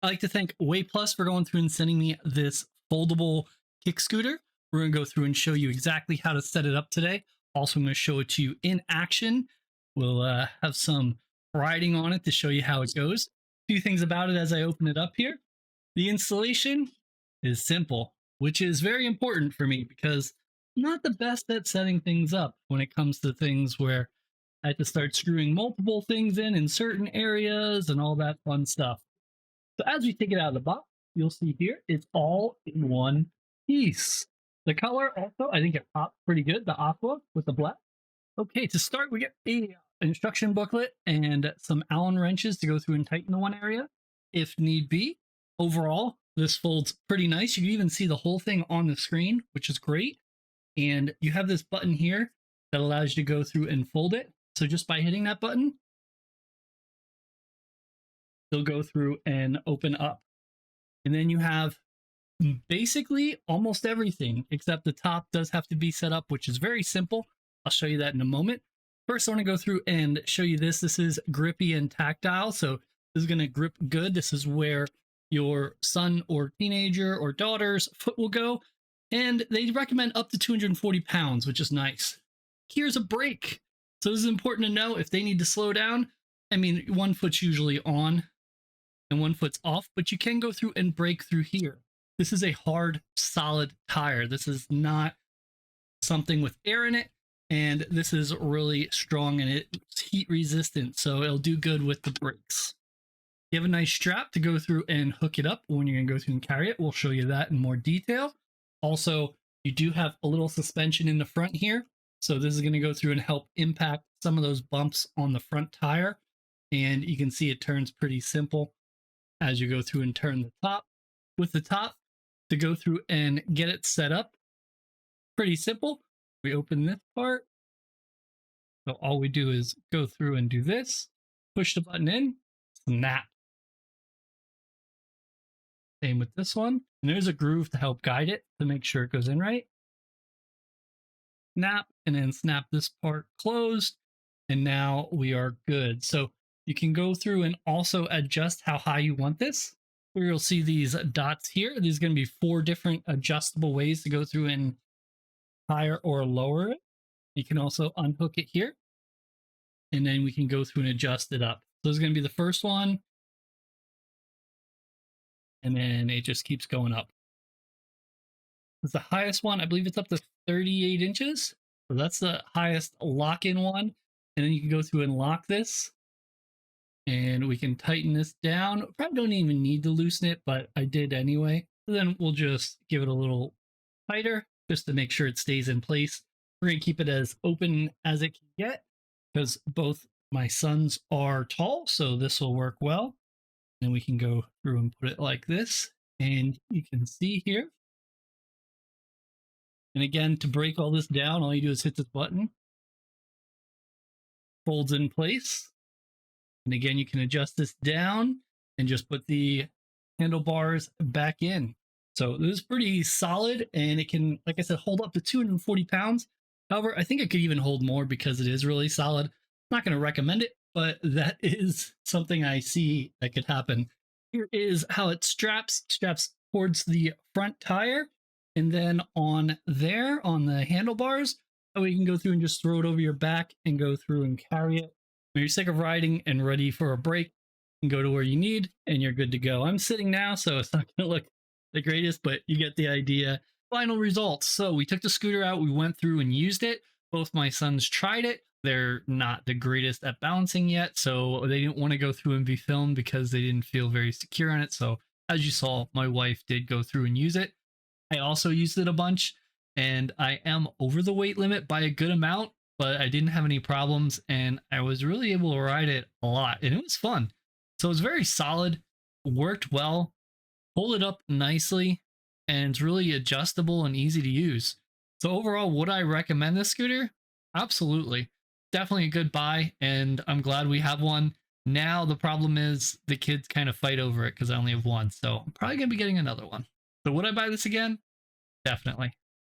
I'd like to thank Wayplus for going through and sending me this foldable kick scooter. We're going to go through and show you exactly how to set it up today. Also, I'm going to show it to you in action. We'll have some riding on it to show you how it goes. A few things about it as I open it up here. The installation is simple, which is very important for me because I'm not the best at setting things up when it comes to things where I have to start screwing multiple things in certain areas and all that fun stuff. So as we take it out of the box, you'll see here it's all in one piece. The color also, I think it pops pretty good, the aqua with the black. Okay, to start, we get a instruction booklet and some Allen wrenches to go through and tighten the one area if need be. Overall, this folds pretty nice. You can even see the whole thing on the screen, which is great. And you have this button here that allows you to go through and fold it. So just by hitting that button, they'll go through and open up. And then you have basically almost everything, except the top does have to be set up, which is very simple. I'll show you that in a moment. First, I want to go through and show you this. This is grippy and tactile, so this is going to grip good. This is where your son or teenager or daughter's foot will go, and they recommend up to 240 pounds, which is nice. Here's a brake. So this is important to know if they need to slow down. I mean, one foot's usually on and one foot's off, but you can go through and brake through here. This is a hard, solid tire. This is not something with air in it, and this is really strong and it's heat resistant, so it'll do good with the brakes. You have a nice strap to go through and hook it up when you're going to go through and carry it. We'll show you that in more detail. Also, you do have a little suspension in the front here, so this is going to go through and help impact some of those bumps on the front tire, and you can see it turns pretty simple as you go through and turn the top. With the top, to go through and get it set up, pretty simple. We open this part. So all we do is go through and do this, push the button in, snap. Same with this one. And there's a groove to help guide it to make sure it goes in right. Snap, and then snap this part closed. And now we are good. So you can go through and also adjust how high you want this. Where you'll see these dots here. There's going to be 4 different adjustable ways to go through and higher or lower it. You can also unhook it here, and then we can go through and adjust it up. So this is going to be the first one, and then it just keeps going up. It's the highest one. I believe it's up to 38 inches. So that's the highest lock-in one. And then you can go through and lock this. And we can tighten this down. Probably don't even need to loosen it, but I did anyway. So then we'll just give it a little tighter just to make sure it stays in place. We're going to keep it as open as it can get because both my sons are tall, so this will work well. Then we can go through and put it like this, and you can see here. And again, to break all this down, all you do is hit this button. Folds in place. And again, you can adjust this down and just put the handlebars back in. So this is pretty solid, and it can, like I said, hold up to 240 pounds. However, I think it could even hold more because it is really solid. I'm not going to recommend it, but that is something I see that could happen. Here is how it straps towards the front tire, and then on there, on the handlebars, so you can go through and just throw it over your back and go through and carry it. When you're sick of riding and ready for a break, you can go to where you need and you're good to go. I'm sitting now, so it's not going to look the greatest, but you get the idea. Final results. So we took the scooter out, we went through and used it. Both my sons tried it. They're not the greatest at balancing yet, so they didn't want to go through and be filmed because they didn't feel very secure on it. So as you saw, my wife did go through and use it. I also used it a bunch, and I am over the weight limit by a good amount, but I didn't have any problems, and I was really able to ride it a lot, and it was fun. So it was very solid, worked well, pulled it up nicely, and it's really adjustable and easy to use. So overall, would I recommend this scooter? Absolutely. Definitely a good buy, and I'm glad we have one. Now the problem is the kids kind of fight over it because I only have one, so I'm probably going to be getting another one. So would I buy this again? Definitely.